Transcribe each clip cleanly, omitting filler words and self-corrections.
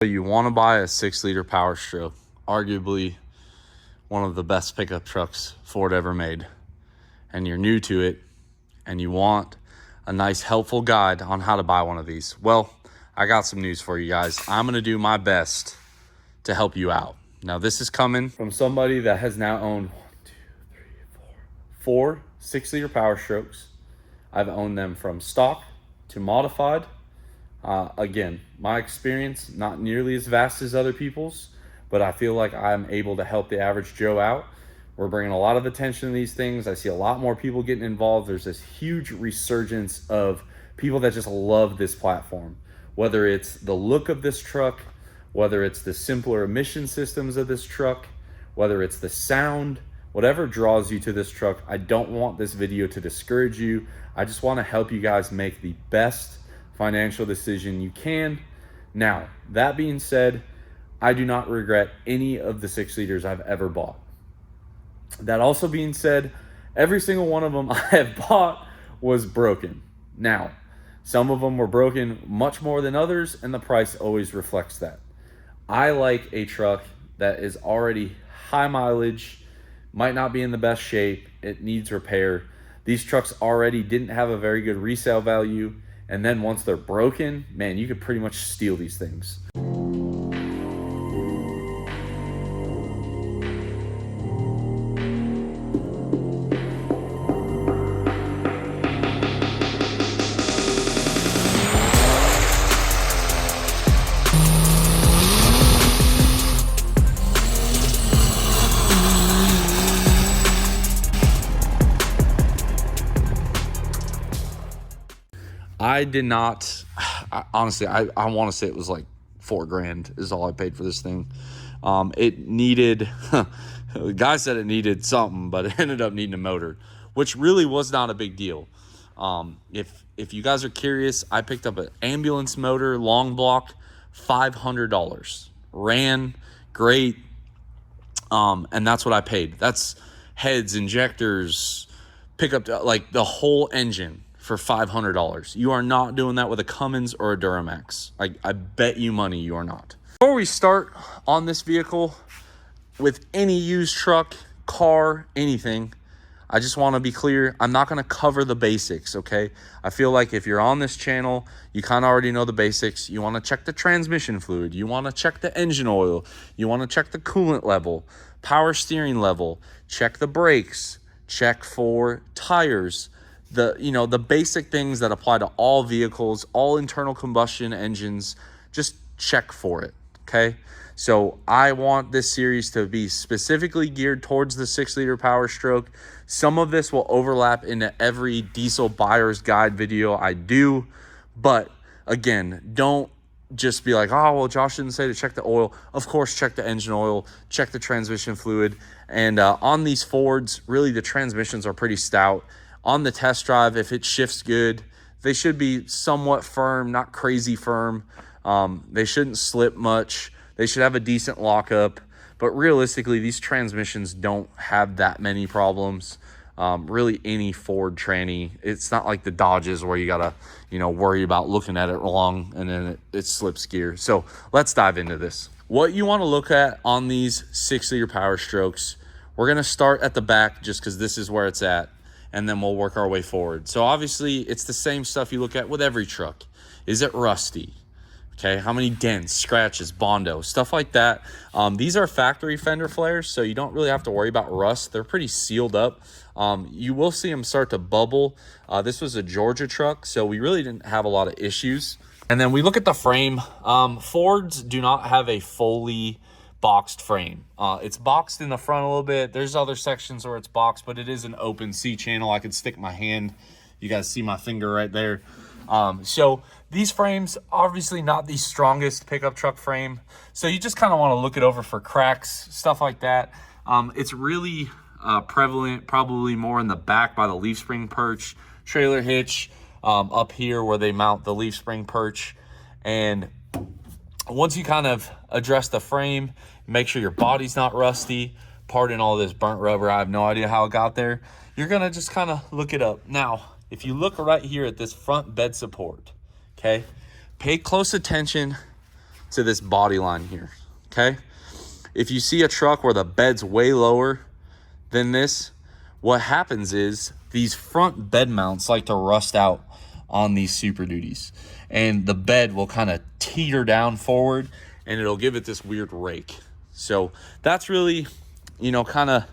You want to buy a 6-liter Powerstroke, arguably one of the best pickup trucks Ford ever made, and you're new to it and you want a nice helpful guide on how to buy one of these. Well, I got some news for you guys. I'm going to do my best to help you out. Now, this is coming from somebody that has now owned 4 6-liter Powerstrokes. I've owned them from stock to modified. Again, my experience, not nearly as vast as other people's, but I feel like I'm able to help the average Joe out. We're bringing a lot of attention to these things. I see a lot more people getting involved. There's this huge resurgence of people that just love this platform. Whether it's the look of this truck, whether it's the simpler emission systems of this truck, whether it's the sound, whatever draws you to this truck, I don't want this video to discourage you. I just want to help you guys make the best financial decision you can. Now, that being said, I do not regret any of the 6 liters I've ever bought. That also being said, every single one of them I have bought was broken. Now, some of them were broken much more than others, and the price always reflects that. I like a truck that is already high mileage, might not be in the best shape, it needs repair. These trucks already didn't have a very good resale value, and then once they're broken, man, you could pretty much steal these things. I did not, honestly, I want to say it was like $4,000 is all I paid for this thing. It needed, the guy said it needed something, but it ended up needing a motor, which really was not a big deal. If you guys are curious, I picked up an ambulance motor, long block, $500. Ran great, and that's what I paid. That's heads, injectors, pickup, like the whole engine for $500. You are not doing that with a Cummins or a Duramax. I bet you money you are not. Before we start on this vehicle, with any used truck, car, anything, I just want to be clear, I'm not going to cover the basics, okay? I feel like if you're on this channel, you kind of already know the basics. You want to check the transmission fluid. You want to check the engine oil. You want to check the coolant level, power steering level, check the brakes, check for tires, the basic things that apply to all vehicles, all internal combustion engines. Just check for it, okay? So I want this series to be specifically geared towards the 6-liter Powerstroke. Some of this will overlap into every diesel buyer's guide video I do, but again, don't just be like, oh, well, Josh didn't say to check the oil. Of course, check the engine oil, check the transmission fluid. And on these Fords, really the transmissions are pretty stout. On the test drive, if it shifts good, they should be somewhat firm, not crazy firm. They shouldn't slip much. They should have a decent lockup. But realistically, these transmissions don't have that many problems. Really, any Ford tranny. It's not like the Dodges where you got to, worry about looking at it wrong and then it slips gear. So let's dive into this. What you want to look at on these 6-liter Powerstrokes, we're going to start at the back just because this is where it's at, and then we'll work our way forward. So obviously, it's the same stuff you look at with every truck. Is it rusty? Okay, how many dents, scratches, Bondo, stuff like that. These are factory fender flares, so you don't really have to worry about rust. They're pretty sealed up. You will see them start to bubble. This was a Georgia truck, so we really didn't have a lot of issues. And then we look at the frame. Fords do not have a fully boxed frame. It's boxed in the front a little bit. There's other sections where it's boxed, but it is an open C channel. I could stick my hand. You guys see my finger right there. So these frames, obviously not the strongest pickup truck frame. So you just kind of want to look it over for cracks, stuff like that. It's really prevalent, probably more in the back by the leaf spring perch, trailer hitch, up here where they mount the leaf spring perch. And once you kind of address the frame, make sure your body's not rusty. Pardon all this burnt rubber. I have no idea how it got there. You're going to just kind of look it up. Now, if you look right here at this front bed support, okay, pay close attention to this body line here, okay? If you see a truck where the bed's way lower than this, what happens is these front bed mounts like to rust out on these Super Duties, and the bed will kind of teeter down forward and it'll give it this weird rake. So that's really, you know, kind of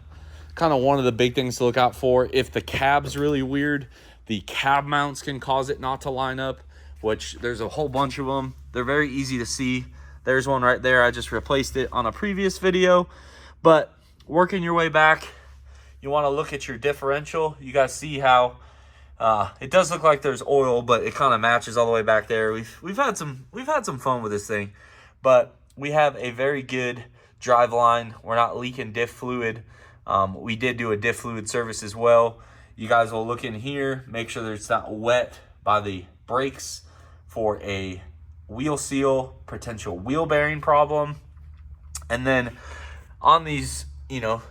one of the big things to look out for. If the cab's really weird, the cab mounts can cause it not to line up, which there's a whole bunch of them. They're very easy to see. There's one right there. I just replaced it on a previous video. But working your way back, you want to look at your differential. You guys see how it does look like there's oil, but it kind of matches all the way back there. We've had some fun with this thing, but we have a very good drive line. We're not leaking diff fluid. We did do a diff fluid service as well. You guys will look in here, make sure that it's not wet by the brakes for a wheel seal, potential wheel bearing problem. And then on these, you know,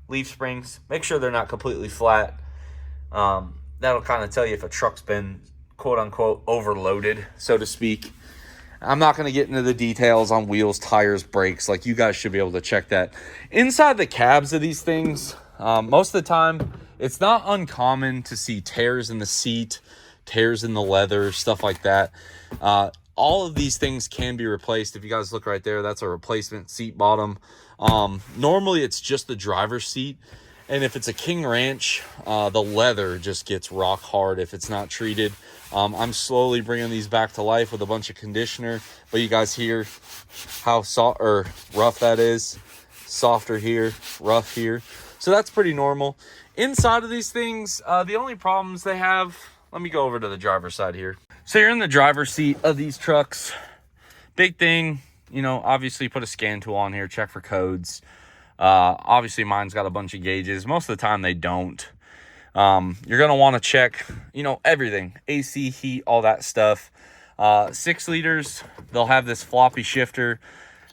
leaf springs, make sure they're not completely flat. That'll kind of tell you if a truck's been quote unquote overloaded, so to speak. I'm not going to get into the details on wheels, tires, brakes. Like, you guys should be able to check that. Inside the cabs of these things, most of the time, it's not uncommon to see tears in the seat, tears in the leather, stuff like that. All of these things can be replaced. If you guys look right there, that's a replacement seat bottom. Normally, it's just the driver's seat. And if it's a King Ranch, the leather just gets rock hard if it's not treated. I'm slowly bringing these back to life with a bunch of conditioner, but you guys hear how soft or rough that is. Softer here, rough here. So that's pretty normal. Inside of these things, the only problems they have, let me go over to the driver's side here. So you're in the driver's seat of these trucks. Big thing, you know, obviously put a scan tool on here, check for codes. Obviously mine's got a bunch of gauges. Most of the time they don't. You're going to want to check, you know, everything, AC, heat, all that stuff. 6 liters, they'll have this floppy shifter.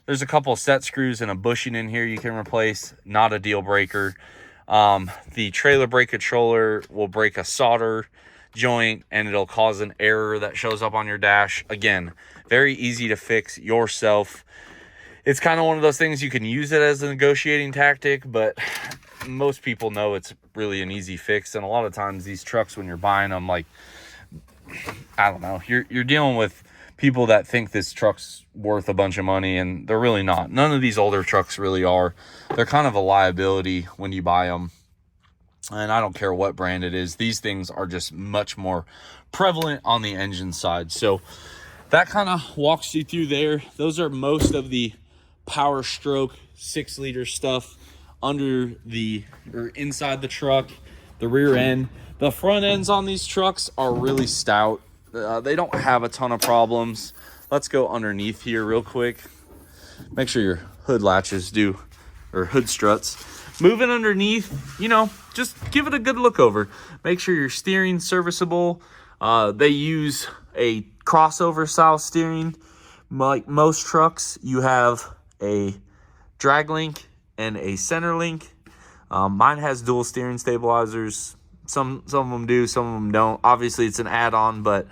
There's a couple of set screws and a bushing in here you can replace. Not a deal breaker. The trailer brake controller will break a solder joint and it'll cause an error that shows up on your dash. Again, very easy to fix yourself. It's kind of one of those things you can use it as a negotiating tactic, but most people know it's really an easy fix. And a lot of times these trucks, when you're buying them, like, I don't know, you're dealing with people that think this truck's worth a bunch of money, and they're really not. None of these older trucks really are. They're kind of a liability when you buy them. And I don't care what brand it is. These things are just much more prevalent on the engine side. So that kind of walks you through there. Those are most of the Powerstroke 6 liter stuff under the or inside the truck, the rear end. The front ends on these trucks are really stout. They don't have a ton of problems. Let's go underneath here real quick. Make sure your hood latches do, or hood struts. Moving underneath, you know, just give it a good look over. Make sure your steering's serviceable. They use a crossover style steering. Like most trucks, you have a drag link and a center link. Mine has dual steering stabilizers. Some of them do, some of them don't. Obviously, it's an add-on, but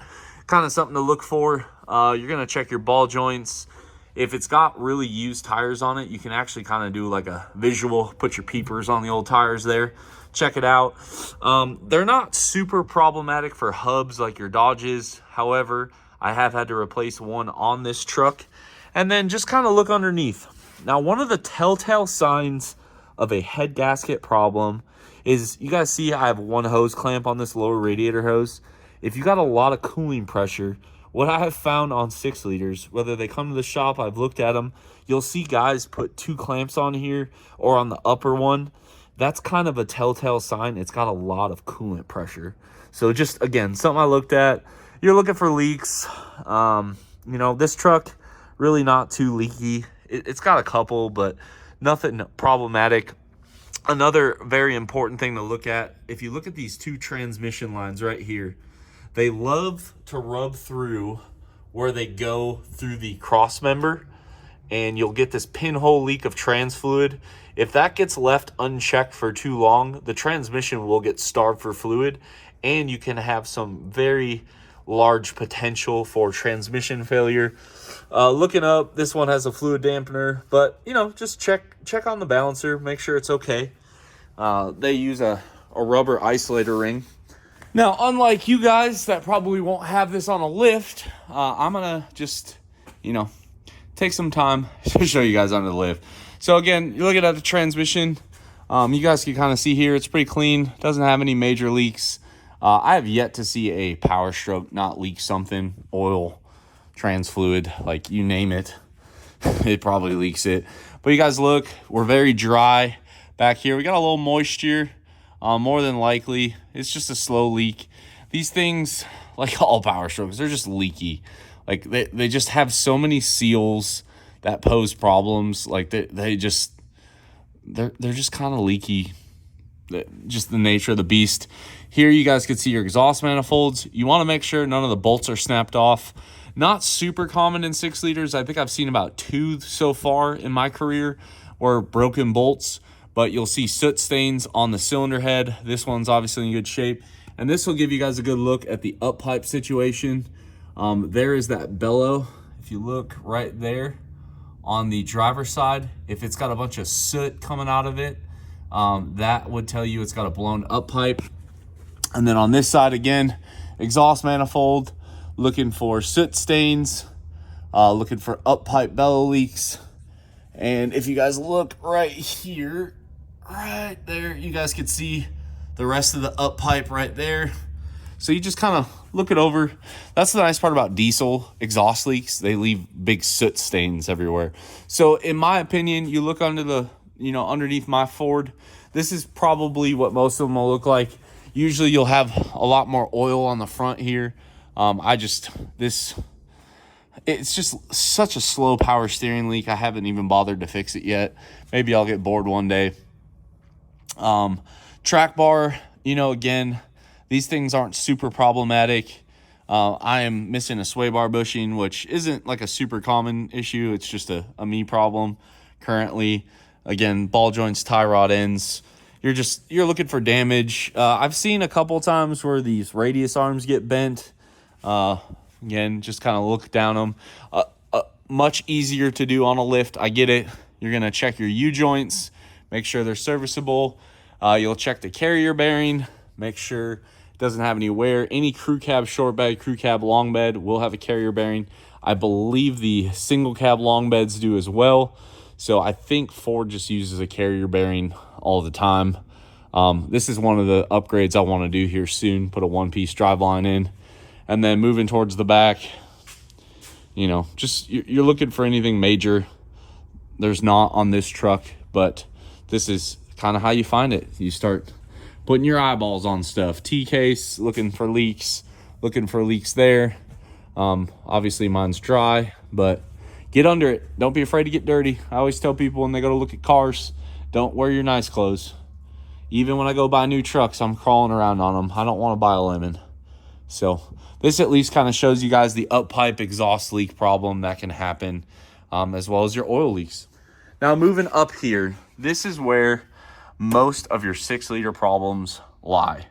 kind of something to look for. You're going to check your ball joints. If it's got really used tires on it, you can actually kind of do like a visual, put your peepers on the old tires there. Check it out. They're not super problematic for hubs like your Dodges. However, I have had to replace one on this truck. And then just kind of look underneath. Now, one of the telltale signs of a head gasket problem is, you guys see I have one hose clamp on this lower radiator hose. If you got a lot of cooling pressure, what I have found on 6 liters, whether they come to the shop, I've looked at them, you'll see guys put 2 clamps on here or on the upper one. That's kind of a telltale sign. It's got a lot of coolant pressure. So just, again, something I looked at. You're looking for leaks. You know, this truck, really not too leaky. It's got a couple, but nothing problematic. Another very important thing to look at, if you look at these 2 transmission lines right here, they love to rub through where they go through the cross member, and you'll get this pinhole leak of trans fluid. If that gets left unchecked for too long, the transmission will get starved for fluid, and you can have some very large potential for transmission failure. Looking up, this one has a fluid dampener, but just check on the balancer, make sure it's okay. They use a rubber isolator ring. Now, unlike you guys that probably won't have this on a lift, I'm gonna just take some time to show you guys under the lift. So again, you're looking at the transmission. You guys can kind of see here, it's pretty clean, doesn't have any major leaks. I have yet to see a Powerstroke not leak something, oil, trans fluid, like you name it, it probably leaks it. But you guys look, we're very dry back here. We got a little moisture, more than likely. It's just a slow leak. These things, like all Powerstrokes, they're just leaky. Like they just have so many seals that pose problems. Like they're just kind of leaky. Just the nature of the beast. Here you guys can see your exhaust manifolds. You want to make sure none of the bolts are snapped off. Not super common in 6 liters. I think I've seen about 2 so far in my career or broken bolts, but you'll see soot stains on the cylinder head. This one's obviously in good shape. And this will give you guys a good look at the up pipe situation. There is that bellow. If you look right there on the driver's side, if it's got a bunch of soot coming out of it, that would tell you it's got a blown up pipe. And then on this side again, exhaust manifold, looking for soot stains, looking for up pipe bellow leaks. And if you guys look right here, right there, you guys can see the rest of the up pipe right there. So you just kind of look it over. That's the nice part about diesel exhaust leaks. They leave big soot stains everywhere. So in my opinion, you look under the, underneath my Ford, this is probably what most of them will look like. Usually you'll have a lot more oil on the front here. It's just such a slow power steering leak. I haven't even bothered to fix it yet. Maybe I'll get bored one day. Track bar, again, these things aren't super problematic. I am missing a sway bar bushing, which isn't like a super common issue. It's just a me problem currently. Again, ball joints, tie rod ends. You're looking for damage. I've seen a couple times where these radius arms get bent. Again, just kind of look down them. Much easier to do on a lift. I get it. You're going to check your U-joints, make sure they're serviceable. You'll check the carrier bearing, make sure it doesn't have any wear. Any crew cab short bed, crew cab long bed will have a carrier bearing. I believe the single cab long beds do as well. So I think Ford just uses a carrier bearing all the time. This is one of the upgrades I want to do here soon. Put a one-piece driveline in. And then moving towards the back, you're looking for anything major. There's not on this truck, but this is kind of how you find it. You start putting your eyeballs on stuff. T-case, looking for leaks there. Obviously mine's dry, but get under it. Don't be afraid to get dirty. I always tell people when they go to look at cars, don't wear your nice clothes. Even when I go buy new trucks, I'm crawling around on them. I don't want to buy a lemon. So this at least kind of shows you guys the up pipe exhaust leak problem that can happen, as well as your oil leaks. Now moving up here, this is where most of your 6-liter problems lie.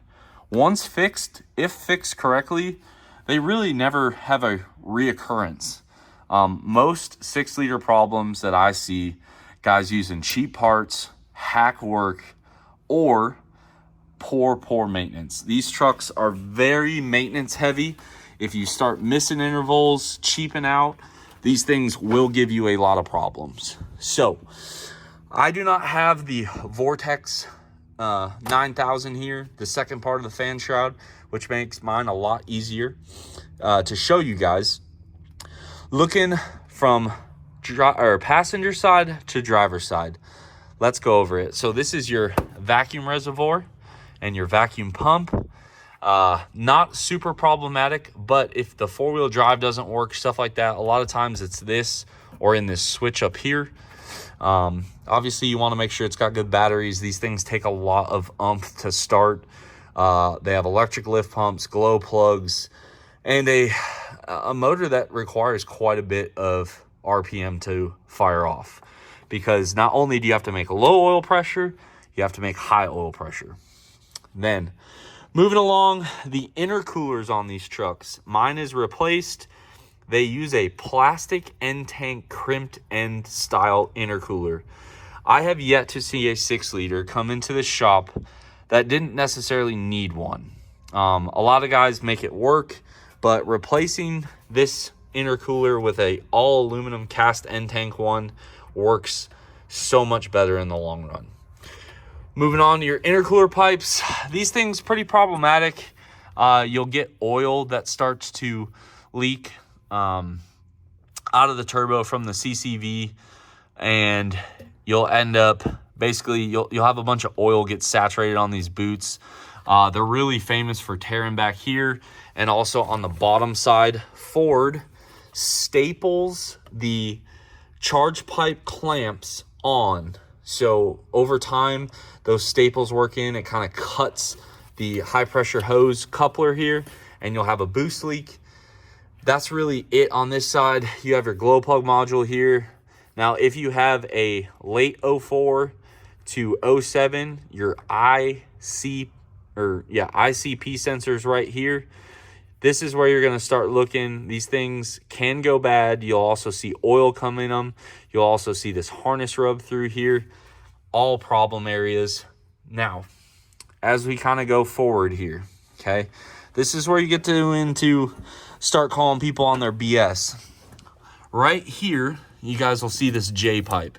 Once fixed, if fixed correctly, they really never have a reoccurrence. Most 6-liter problems that I see, guys using cheap parts, hack work, or poor maintenance. These trucks are very maintenance heavy. If you start missing intervals, cheaping out, these things will give you a lot of problems. So I do not have the Vortex 9000 here, the second part of the fan shroud, which makes mine a lot easier to show you guys. Looking from passenger side to driver side, let's go over it. So this is your vacuum reservoir and your vacuum pump. Not super problematic, but if the 4-wheel drive doesn't work, stuff like that, a lot of times it's this or in this switch up here. Obviously you want to make sure it's got good batteries. These things take a lot of oomph to start. They have electric lift pumps, glow plugs, and a motor that requires quite a bit of RPM to fire off, because not only do you have to make low oil pressure, you have to make high oil pressure. Then Moving along, the intercoolers on these trucks. Mine is replaced. They use a plastic end tank crimped end style intercooler. I have yet to see a 6-liter come into the shop that didn't necessarily need one. A lot of guys make it work, but replacing this intercooler with a all aluminum cast end tank one works so much better in the long run. Moving on to your intercooler pipes. These things pretty problematic. You'll get oil that starts to leak out of the turbo from the CCV, and you'll end up basically you'll have a bunch of oil get saturated on these boots. They're really famous for tearing back here and also on the bottom side. Ford staples the charge pipe clamps on, so over time those staples work in, it kind of cuts the high pressure hose coupler here, and you'll have a boost leak. That's really it on this side. You have your glow plug module here. Now, if you have a late 04 to 07, your ICP sensors right here, this is where you're going to start looking. These things can go bad. You'll also see oil come in them. You'll also see this harness rub through here. All problem areas. Now, as we kind of go forward here, okay, this is where you get to start calling people on their BS. Right here, you guys will see this J pipe.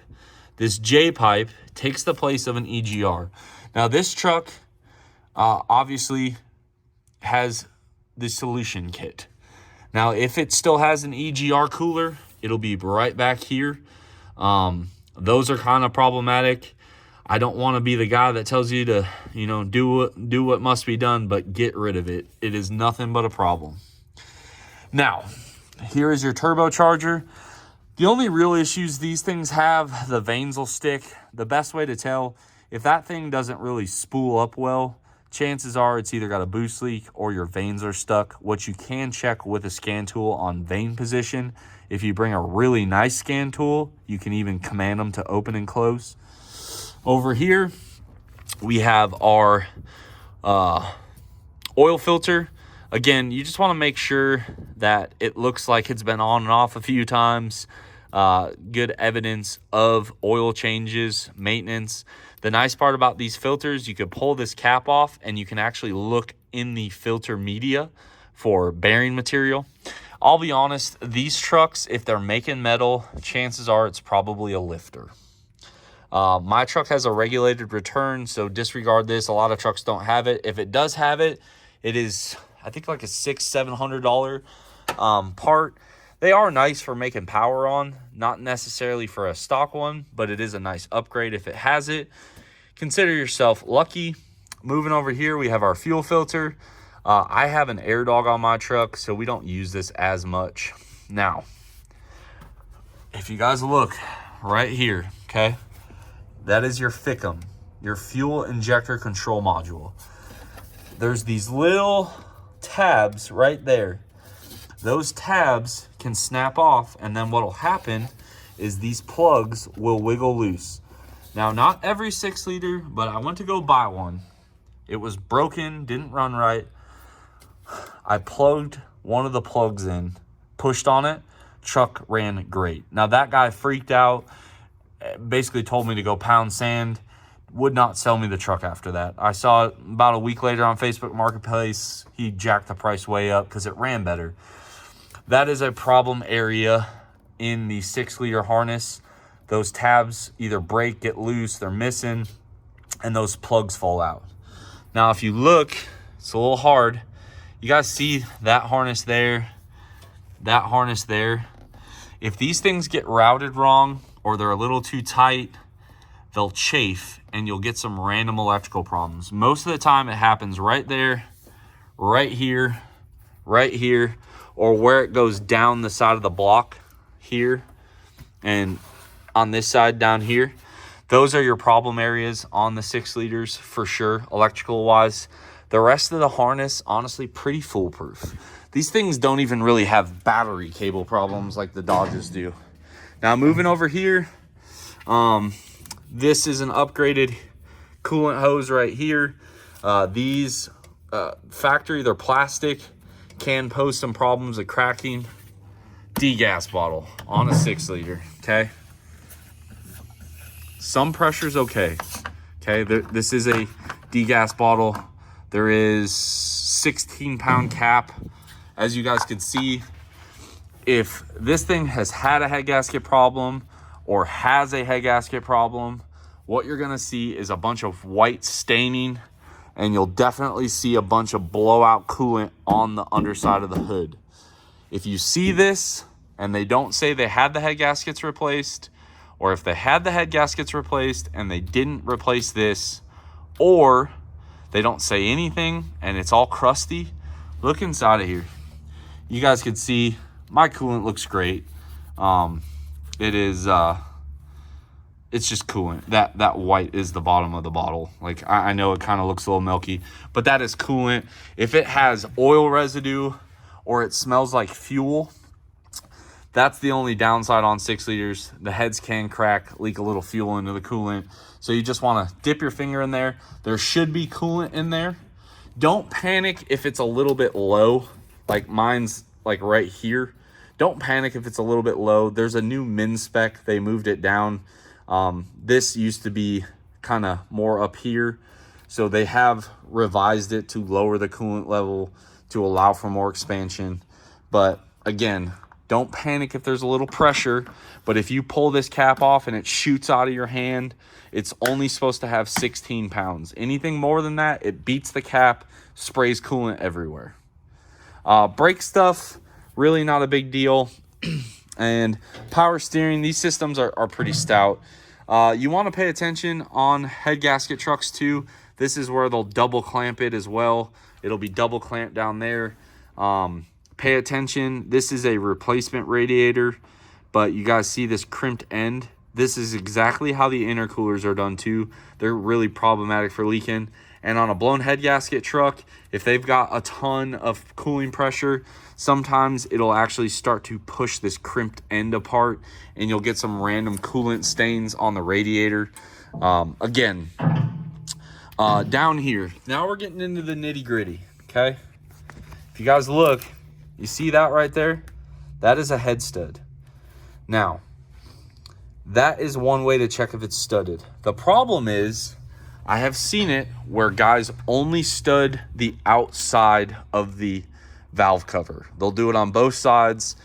This J pipe takes the place of an EGR. Now, this truck obviously has the solution kit. Now, if it still has an EGR cooler, it'll be right back here. Those are kind of problematic. I don't want to be the guy that tells you to, do what must be done, but get rid of it. It is nothing but a problem. Now, here is your turbocharger. The only real issues these things have, the vanes will stick. The best way to tell, if that thing doesn't really spool up well, chances are it's either got a boost leak or your vanes are stuck. What you can check with a scan tool on vane position. If you bring a really nice scan tool, you can even command them to open and close. Over here, we have our oil filter. Again, you just want to make sure that it looks like it's been on and off a few times. Good evidence of oil changes, maintenance. The nice part about these filters, you could pull this cap off and you can actually look in the filter media for bearing material. I'll be honest, these trucks, if they're making metal, chances are it's probably a lifter. My truck has a regulated return, so disregard this. A lot of trucks don't have it. If it does have it, it is, I think, like a $600-700 part. They are nice for making power on, not necessarily for a stock one, but it is a nice upgrade if it has it. Consider yourself lucky. Moving over here, we have our fuel filter. I have an air dog on my truck, so we don't use this as much. Now, if you guys look right here, okay, that is your FICM, your fuel injector control module. There's these little tabs right there. Those tabs can snap off, and then what will happen is these plugs will wiggle loose. Now, not every 6-liter, but I went to go buy one. It was broken, didn't run right. I plugged one of the plugs in, pushed on it, truck ran great. Now, that guy freaked out, basically told me to go pound sand, would not sell me the truck after that. I saw it about a week later on Facebook Marketplace. He jacked the price way up because it ran better. That is a problem area in the 6-liter harness. Those tabs either break, get loose, they're missing, and those plugs fall out. Now, if you look, it's a little hard. You guys see that harness there, that harness there. If these things get routed wrong or they're a little too tight, they'll chafe and you'll get some random electrical problems. Most of the time it happens right there, right here, or where it goes down the side of the block here and on this side down here. Those are your problem areas on the 6-liters for sure, electrical wise. The rest of the harness, honestly, pretty foolproof. These things don't even really have battery cable problems like the Dodges do. Now, moving over here, this is an upgraded coolant hose right here. These factory, they're plastic, can pose some problems of cracking. Degas bottle on a 6-liter, okay? Some pressure's okay, okay? This is a degas bottle. There is 16-pound cap. As you guys can see, if this thing has had a head gasket problem or has a head gasket problem, what you're gonna see is a bunch of white staining, and you'll definitely see a bunch of blowout coolant on the underside of the hood. If you see this and they don't say they had the head gaskets replaced, or if they had the head gaskets replaced and they didn't replace this, or they don't say anything and it's all crusty, look inside of here. You guys can see my coolant looks great. It's just coolant. That white is the bottom of the bottle. Like, I know it kind of looks a little milky, but that is coolant. If it has oil residue or it smells like fuel, that's the only downside on 6 liters. The heads can crack, leak a little fuel into the coolant. So you just want to dip your finger in there. There should be coolant in there. Don't panic if it's a little bit low. Like mine's like right here. Don't panic if it's a little bit low. There's a new min spec. They moved it down. This used to be kind of more up here. So they have revised it to lower the coolant level to allow for more expansion. But again, don't panic if there's a little pressure. But if you pull this cap off and it shoots out of your hand, it's only supposed to have 16 pounds. Anything more than that, it beats the cap, sprays coolant everywhere. Brake stuff, really not a big deal. And power steering, these systems are pretty stout. You want to pay attention on head gasket trucks too. This is where they'll double clamp it as well. It'll be double clamped down there. Pay attention. This is a replacement radiator, but you guys see this crimped end. This is exactly how the intercoolers are done too. They're really problematic for leaking. And on a blown head gasket truck, if they've got a ton of cooling pressure, sometimes it'll actually start to push this crimped end apart, and you'll get some random coolant stains on the radiator. Down here, now we're getting into the nitty gritty, okay? If you guys look, you see that right there? That is a head stud. Now, that is one way to check if it's studded. The problem is, I have seen it where guys only stud the outside of the valve cover. They'll do it on both sides,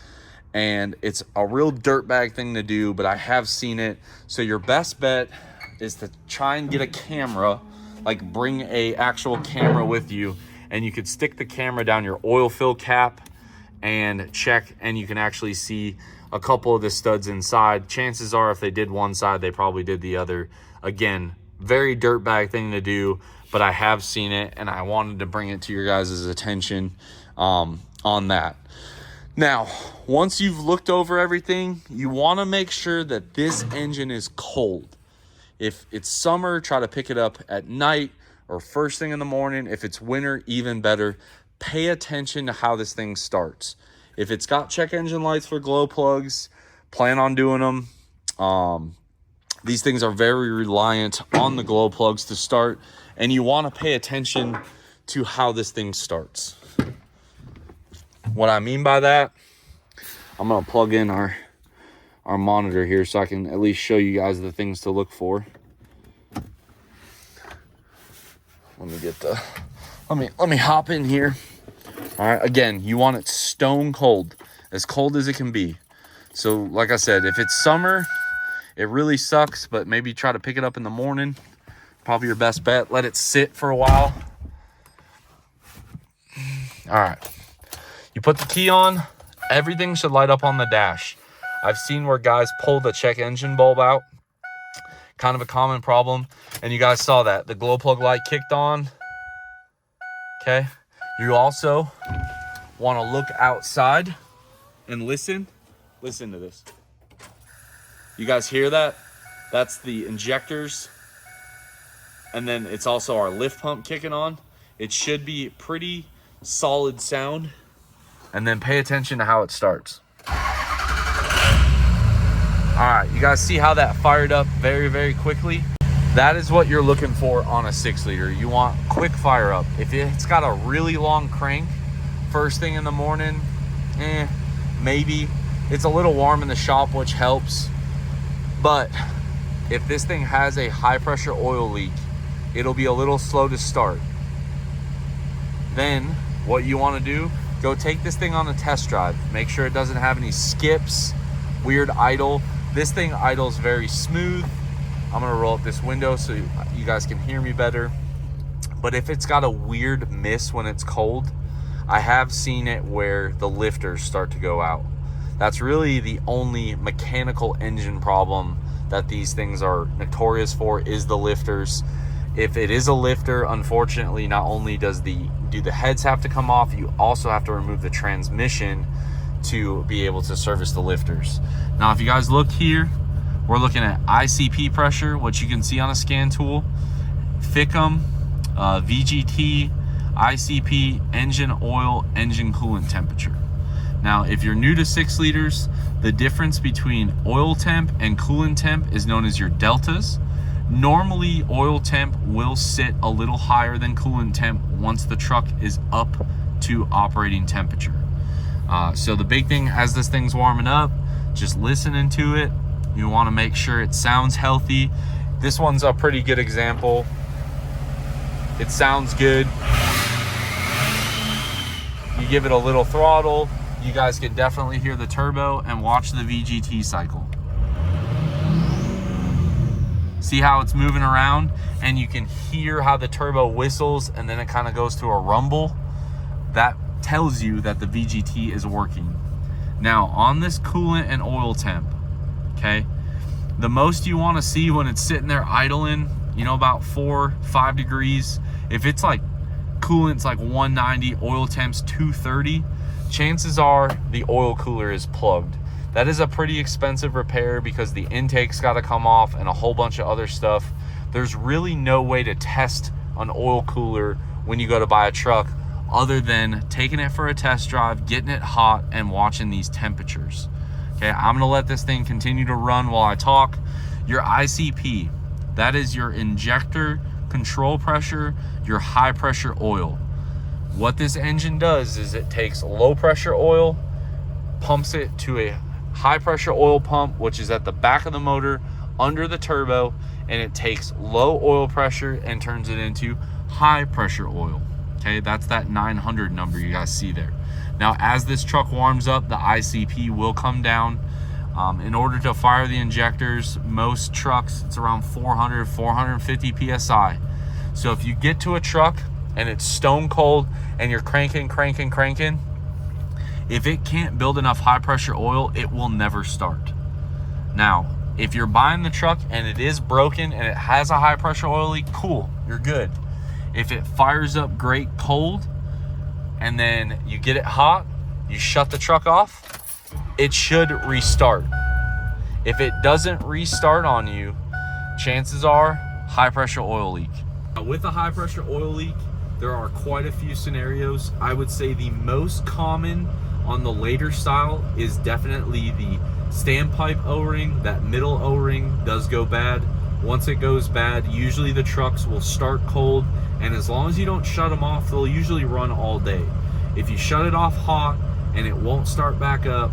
and it's a real dirtbag thing to do, but I have seen it. So your best bet is to try and get a camera, like bring a actual camera with you, and you could stick the camera down your oil fill cap and check, and you can actually see a couple of the studs inside. Chances are if they did one side, they probably did the other. Again, very dirtbag thing to do, but I have seen it, and I wanted to bring it to your guys' attention on that. Now, once you've looked over everything, you want to make sure that this engine is cold. If it's summer, try to pick it up at night or first thing in the morning. If it's winter, even better. Pay attention to how this thing starts. If it's got check engine lights for glow plugs, plan on doing them. These things are very reliant on the glow plugs to start, and you want to pay attention to how this thing starts. What I mean by that, I'm going to plug in our monitor here so I can at least show you guys the things to look for. Let me get the, let me hop in here. All right, again, you want it stone cold, as cold as it can be. So like I said, if it's summer, it really sucks, but maybe try to pick it up in the morning. Probably your best bet. Let it sit for a while. All right. You put the key on, everything should light up on the dash. I've seen where guys pull the check engine bulb out. Kind of a common problem. And you guys saw that. The glow plug light kicked on. Okay. You also want to look outside and listen. Listen to this. You guys hear that? That's the injectors. And then it's also our lift pump kicking on. It should be pretty solid sound. And then pay attention to how it starts. All right, you guys see how that fired up very, very quickly? That is what you're looking for on a 6-liter. You want quick fire up. If it's got a really long crank first thing in the morning, maybe. It's a little warm in the shop, which helps. But if this thing has a high pressure oil leak, it'll be a little slow to start. Then what you want to do, go take this thing on a test drive. Make sure it doesn't have any skips, weird idle. This thing idles very smooth. I'm gonna roll up this window so you guys can hear me better. But if it's got a weird miss when it's cold, I have seen it where the lifters start to go out. That's really the only mechanical engine problem that these things are notorious for, is the lifters. If it is a lifter, unfortunately, not only do the heads have to come off, you also have to remove the transmission to be able to service the lifters. Now, if you guys look here, we're looking at ICP pressure, which you can see on a scan tool, FICM, VGT, ICP, engine oil, engine coolant temperature. Now, if you're new to 6 liters, the difference between oil temp and coolant temp is known as your deltas. Normally, oil temp will sit a little higher than coolant temp once the truck is up to operating temperature. So the big thing as this thing's warming up, just listening to it, you want to make sure it sounds healthy. This one's a pretty good example. It sounds good. You give it a little throttle, you guys can definitely hear the turbo, and watch the VGT cycle. See how it's moving around, and you can hear how the turbo whistles and then it kind of goes to a rumble. That tells you that the VGT is working. Now, on this coolant and oil temp, okay, the most you want to see when it's sitting there idling, you know, about 4-5 degrees. If it's like coolant's like 190, oil temp's 230, chances are the oil cooler is plugged. That is a pretty expensive repair because the intake's got to come off and a whole bunch of other stuff. There's really no way to test an oil cooler when you go to buy a truck other than taking it for a test drive, getting it hot, and watching these temperatures. Okay, I'm gonna let this thing continue to run while I talk. Your ICP, that is your injector control pressure, your high pressure oil. What this engine does is it takes low pressure oil, pumps it to a high pressure oil pump, which is at the back of the motor under the turbo, and it takes low oil pressure and turns it into high pressure oil. Okay, that's that 900 number you guys see there. Now, as this truck warms up, the ICP will come down. In order to fire the injectors, most trucks, it's around 400, 450 PSI. So if you get to a truck and it's stone cold and you're cranking, if it can't build enough high pressure oil, it will never start. Now, if you're buying the truck and it is broken and it has a high pressure oil leak, cool, you're good. If it fires up great cold and then you get it hot, you shut the truck off, it should restart. If it doesn't restart on you, chances are high pressure oil leak. Now, with a high pressure oil leak, there are quite a few scenarios. I would say the most common on the later style is definitely the standpipe O-ring. That middle O-ring does go bad. Once it goes bad, usually the trucks will start cold, and as long as you don't shut them off, they'll usually run all day. If you shut it off hot and it won't start back up,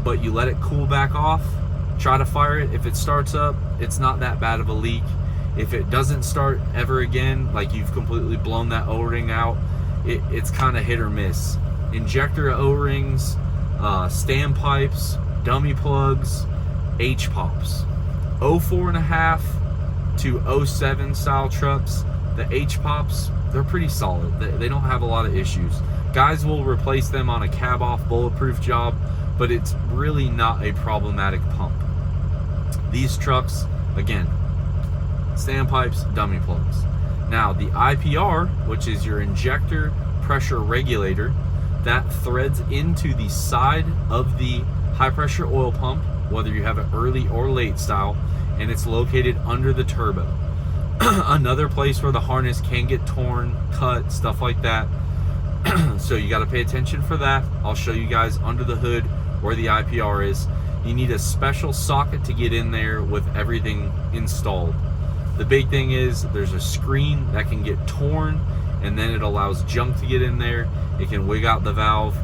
but you let it cool back off, try to fire it. If it starts up, it's not that bad of a leak. If it doesn't start ever again, like you've completely blown that O-ring out, it's kind of hit or miss. Injector O-rings, standpipes, dummy plugs, H-pops. 04.5 to 07 style trucks, the H-pops, they're pretty solid. They don't have a lot of issues. Guys will replace them on a cab off bulletproof job, but it's really not a problematic pump. These trucks, again, standpipes, dummy plugs. Now, the IPR, which is your injector pressure regulator, that threads into the side of the high pressure oil pump, whether you have an early or late style, and it's located under the turbo. Another place where the harness can get torn, cut, stuff like that. So you got to pay attention for that. I'll show you guys under the hood where the IPR is. You need a special socket to get in there with everything installed. The big thing is there's a screen that can get torn, and then it allows junk to get in there. It can wig out the valve.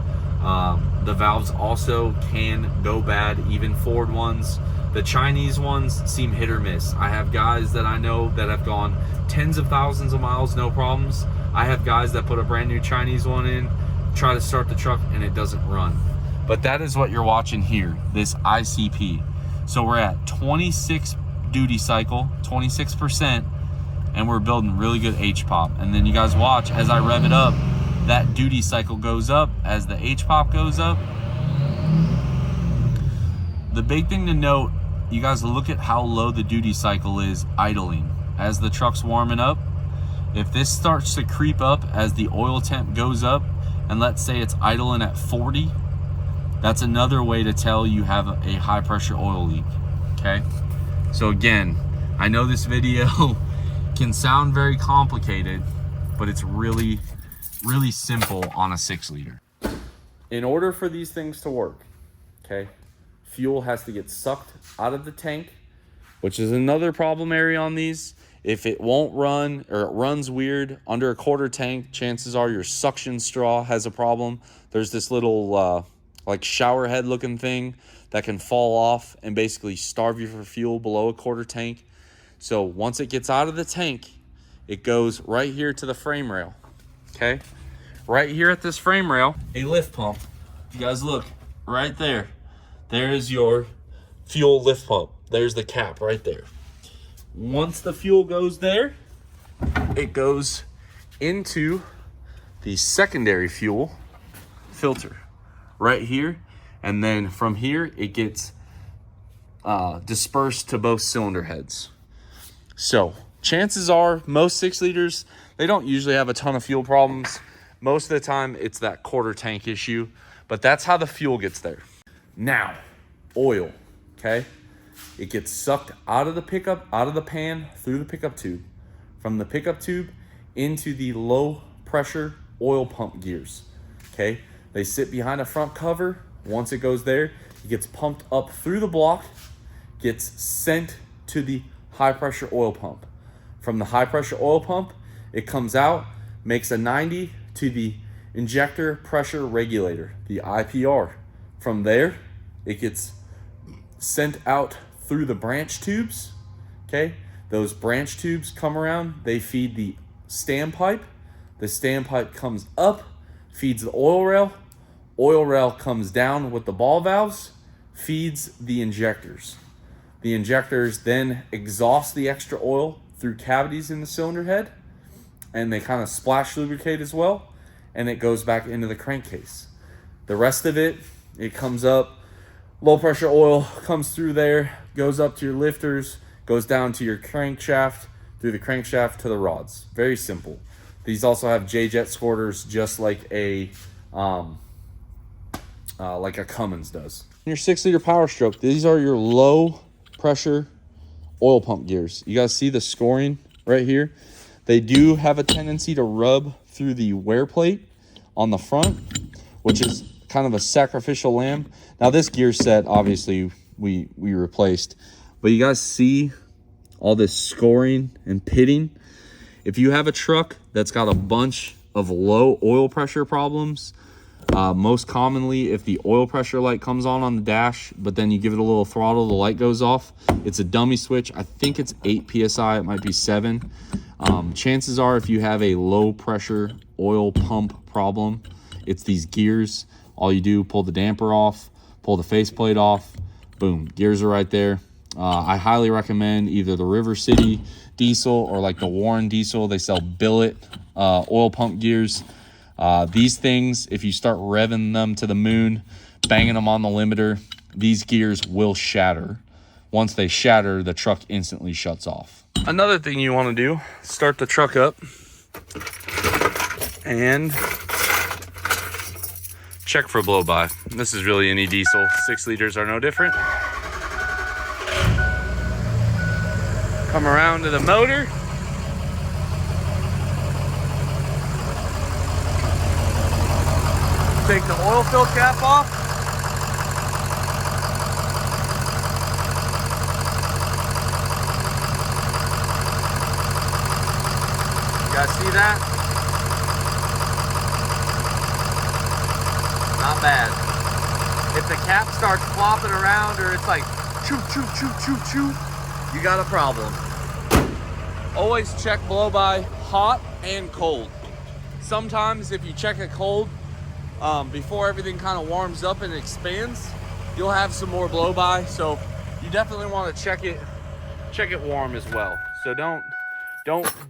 The valves also can go bad, even Ford ones. The Chinese ones seem hit or miss. I have guys that I know that have gone tens of thousands of miles, no problems. I have guys that put a brand new Chinese one in, try to start the truck, and it doesn't run. But that is what you're watching here, this ICP. So we're at 26 duty cycle, 26%, and we're building really good H-pop. And then you guys watch as I rev it up, that duty cycle goes up as the H-pop goes up. The big thing to note, you guys look at how low the duty cycle is idling. As the truck's warming up, if this starts to creep up as the oil temp goes up, and let's say it's idling at 40, that's another way to tell you have a high pressure oil leak, okay? So again, I know this video can sound very complicated, but it's really, really simple on a 6-liter. In order for these things to work, okay, fuel has to get sucked out of the tank, which is another problem area on these. If it won't run, or it runs weird under a quarter tank, chances are your suction straw has a problem. There's this little like shower head looking thing that can fall off and basically starve you for fuel below a quarter tank. So once it gets out of the tank, it goes right here to the frame rail, okay? Right here at this frame rail, a lift pump. If you guys look right there, there's your fuel lift pump. There's the cap right there. Once the fuel goes there, it goes into the secondary fuel filter right here. And then from here, it gets dispersed to both cylinder heads. So chances are most 6-liters, they don't usually have a ton of fuel problems. Most of the time it's that quarter tank issue, but that's how the fuel gets there. Now, oil, okay? It gets sucked out of the pickup, out of the pan, through the pickup tube. From the pickup tube into the low pressure oil pump gears, okay? They sit behind a front cover. Once it goes there, it gets pumped up through the block, gets sent to the high pressure oil pump. From the high pressure oil pump, it comes out, makes a 90 to the injector pressure regulator, the IPR. From there, it gets sent out through the branch tubes, okay? Those branch tubes come around, they feed the standpipe. The standpipe comes up, feeds the oil rail comes down with the ball valves, feeds the injectors. The injectors then exhaust the extra oil through cavities in the cylinder head, and they kind of splash lubricate as well, and it goes back into the crankcase. The rest of it, it comes up, low pressure oil comes through there, goes up to your lifters, goes down to your crankshaft, through the crankshaft to the rods. Very simple. These also have J-jet squirters, just like a Cummins does. Your 6-liter Powerstroke, these are your low pressure oil pump gears. You guys see the scoring right here? They do have a tendency to rub through the wear plate on the front, which is kind of a sacrificial lamb. Now this gear set, obviously we replaced, but you guys see all this scoring and pitting. If you have a truck that's got a bunch of low oil pressure problems, most commonly if the oil pressure light comes on the dash, but then you give it a little throttle, the light goes off. It's a dummy switch. I think it's 8 psi, it might be 7. Chances are if you have a low pressure oil pump problem, it's these gears. All you do, pull the damper off, pull the faceplate off, boom, gears are right there. I highly recommend either the River City diesel or like the Warren diesel. They sell billet oil pump gears. These things, if you start revving them to the moon, banging them on the limiter, these gears will shatter. Once they shatter, the truck instantly shuts off. Another thing you want to do, start the truck up and check for blow-by. This is really any diesel. 6-liters are no different. Come around to the motor. Take the oil fill cap off. guys see that? Not bad. If the cap starts flopping around or it's like choo, choo, choo, choo, choo, you got a problem. Always check blow by hot and cold. Sometimes if you check it cold, before everything kind of warms up and expands, you'll have some more blow by. So you definitely want to check it warm as well. So don't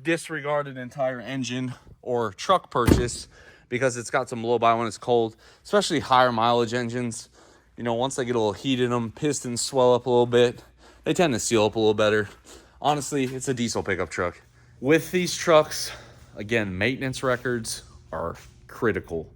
disregard an entire engine or truck purchase because it's got some blow by when it's cold, especially higher mileage engines. You know, once they get a little heat in them, pistons swell up a little bit, they tend to seal up a little better. Honestly, it's a diesel pickup truck. With these trucks, again, maintenance records are critical.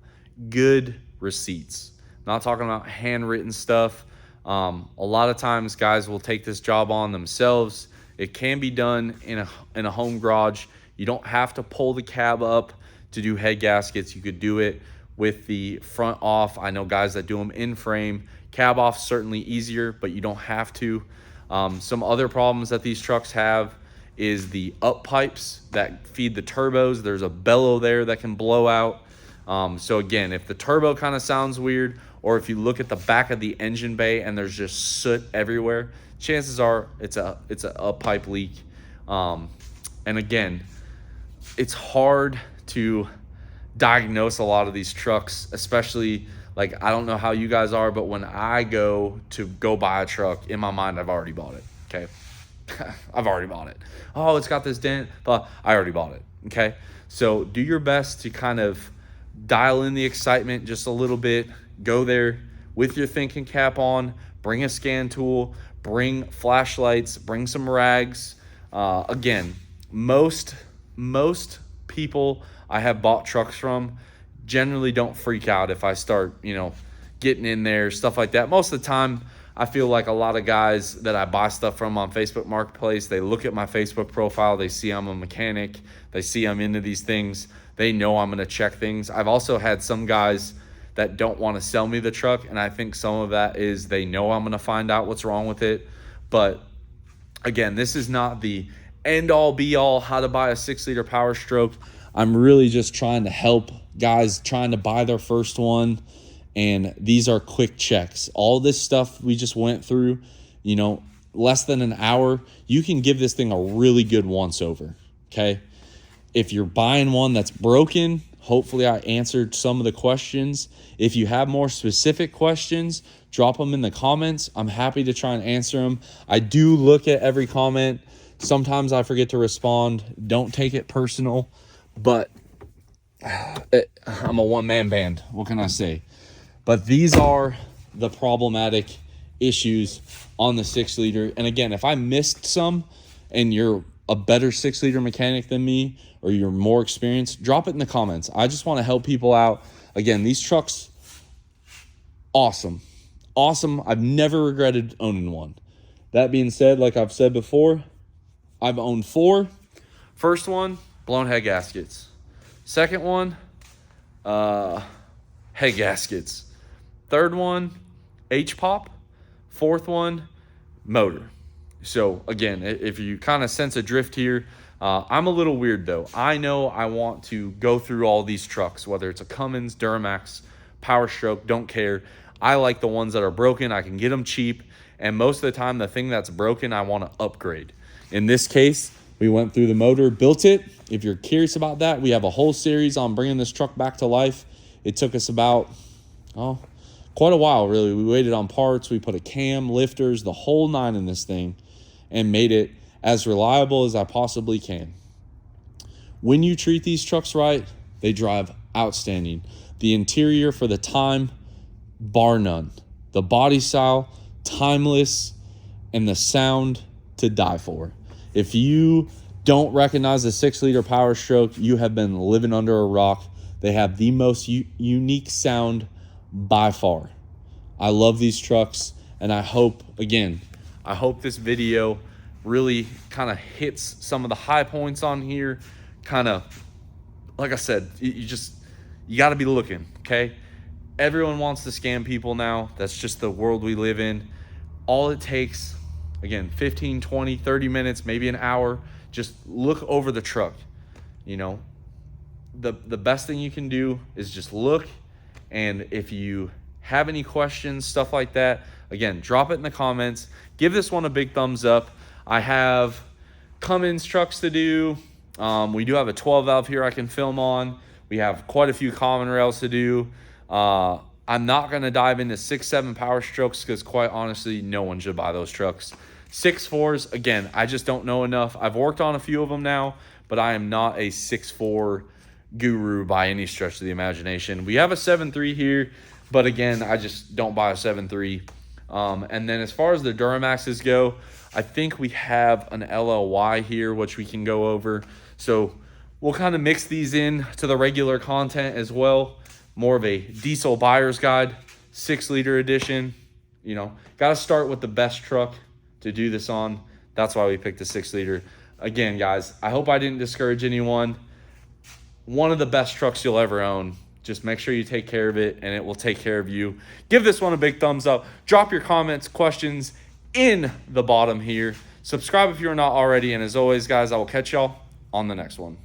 Good receipts. Not talking about handwritten stuff. A lot of times guys will take this job on themselves. It can be done in a home garage. You don't have to pull the cab up to do head gaskets. You could do it with the front off. I know guys that do them in frame. Cab off certainly easier, but you don't have to. Some other problems that these trucks have is the up pipes that feed the turbos. There's a bellow there that can blow out. So again, if the turbo kind of sounds weird, or if you look at the back of the engine bay and there's just soot everywhere, chances are it's a up pipe leak. And again, it's hard to diagnose a lot of these trucks, especially like, I don't know how you guys are, but when I go buy a truck, in my mind, I've already bought it. Okay. I've already bought it. Oh, it's got this dent, but I already bought it. Okay. So do your best to kind of dial in the excitement just a little bit. Go there with your thinking cap on, bring a scan tool, bring flashlights, bring some rags. Again, most people I have bought trucks from generally don't freak out if I start, getting in there, stuff like that. Most of the time, I feel like a lot of guys that I buy stuff from on Facebook Marketplace, they look at my Facebook profile, they see I'm a mechanic, they see I'm into these things, they know I'm going to check things. I've also had some guys that don't want to sell me the truck, and I think some of that is they know I'm going to find out what's wrong with it. But again, this is not the end-all be-all how to buy a 6-liter Powerstroke. I'm really just trying to help guys trying to buy their first one, and these are quick checks. All this stuff we just went through, less than an hour, you can give this thing a really good once-over, okay? If you're buying one that's broken, hopefully I answered some of the questions. If you have more specific questions, drop them in the comments. I'm happy to try and answer them. I do look at every comment. Sometimes I forget to respond. Don't take it personal, but I'm a one-man band. What can I say? But these are the problematic issues on the 6-liter. And again, if I missed some and you're a better 6-liter mechanic than me, or you're more experienced, drop it in the comments. I just want to help people out. Again, these trucks, awesome. I've never regretted owning one. That being said, like I've said before, I've owned 4. First one, blown head gaskets. Second one, head gaskets. Third one, H-pop. Fourth one, motor. So again, if you kind of sense a drift here, I'm a little weird though. I know I want to go through all these trucks, whether it's a Cummins, Duramax, Powerstroke, don't care. I like the ones that are broken. I can get them cheap. And most of the time, the thing that's broken, I want to upgrade. In this case, we went through the motor, built it. If you're curious about that, we have a whole series on bringing this truck back to life. It took us about, quite a while, really. We waited on parts. We put a cam, lifters, the whole 9 in this thing, and made it as reliable as I possibly can. When you treat these trucks right, they drive outstanding. The interior for the time, bar none. The body style, timeless, and the sound to die for. If you don't recognize the 6-liter Powerstroke, you have been living under a rock. They have the most unique sound by far. I love these trucks, and I hope this video really kind of hits some of the high points on here. Kind of, like I said, you got to be looking, okay? Everyone wants to scam people now. That's just the world we live in. All it takes, again, 15, 20, 30 minutes, maybe an hour. Just look over the truck. you know, the best thing you can do is just look. And if you have any questions, stuff like that, again, drop it in the comments. Give this one a big thumbs up. I have Cummins trucks to do. We do have a 12 valve here I can film on. We have quite a few common rails to do. I'm not going to dive into 6.7 Powerstrokes because quite honestly, no one should buy those trucks. 6.4s, again, I just don't know enough. I've worked on a few of them now, but I am not a 6.4 guru by any stretch of the imagination. We have a 7.3 here, but again, I just don't buy a 7.3. And then as far as the Duramaxes go, I think we have an LLY here, which we can go over. So we'll kind of mix these in to the regular content as well. More of a diesel buyer's guide, 6-liter edition. You know, got to start with the best truck to do this on. That's why we picked the 6-liter. Again, guys, I hope I didn't discourage anyone. One of the best trucks you'll ever own. Just make sure you take care of it, and it will take care of you. Give this one a big thumbs up. Drop your comments, questions in the bottom here. Subscribe if you're not already. And as always, guys, I will catch y'all on the next one.